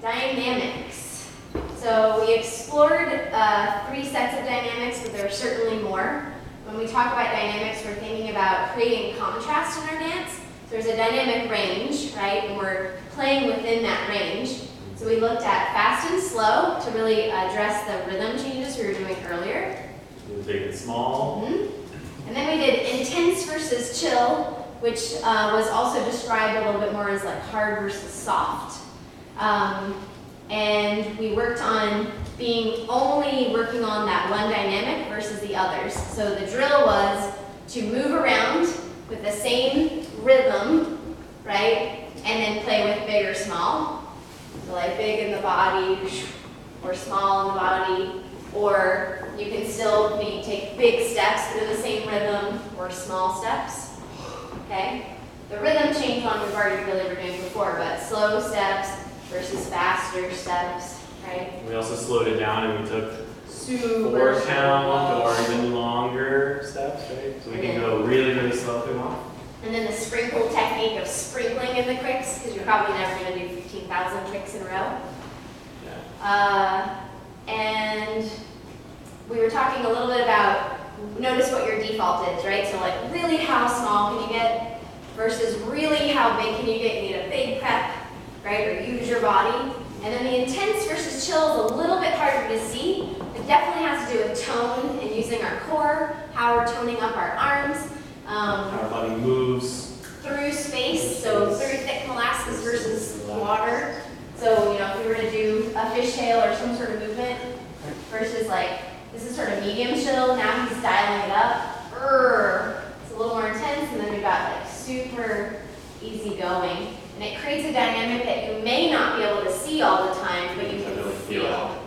Dynamics. So we explored 3 sets of dynamics, but there are certainly more. When we talk about dynamics, we're thinking about creating contrast in our dance. So there's a dynamic range, right? And we're playing within that range. So we looked at fast and slow to really address the rhythm changes we were doing earlier. Big and small. And then we did intense versus chill, which was also described a little bit more as like hard versus soft. And we worked on being only working on that one dynamic versus the others. So the drill was to move around with the same rhythm, right? And then play with big or small. So like big in the body, or small in the body, or you can still maybe take big steps but in the same rhythm, or small steps, okay? The rhythm change one we've already really were doing before, but slow steps versus faster steps, right? We also slowed it down and we took Super 4 count or even longer steps, right? So we can go really, really slow if we want. And then the sprinkle technique of sprinkling in the quicks, because you're probably never going to do 15,000 quicks in a row. Yeah. And we were talking a little bit about, notice what your default is, right? So like really how small can you get versus really how big can you get? You need a big prep, right? Or use your body. And then the intense versus chill is a little bit harder to see. It definitely has to do with tone and using our core, how we're toning up our arms. How our body moves. Through space, so through thick molasses versus water. So, you know, if we were to do a fishtail or some sort of movement versus like, this is sort of medium chill, now he's dialing it up. It's a little more intense, and then we've got like super easy going. And it creates a dynamic that you may not be able to see all the time, but you can really feel.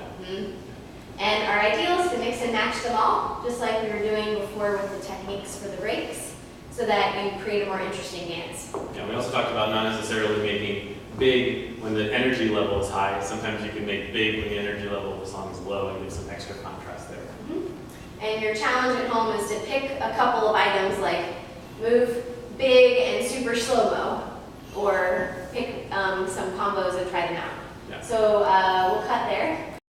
And our ideal is to mix and match them all, just like we were doing before with the techniques for the breaks, so that you create a more interesting dance. Yeah, we also talked about not necessarily making big when the energy level is high. Sometimes you can make big when the energy level of the song is low and give some extra contrast there. And your challenge at home is to pick a couple of items like move big and super slow-mo, or pick some combos and try them out. Yeah. So we'll cut there.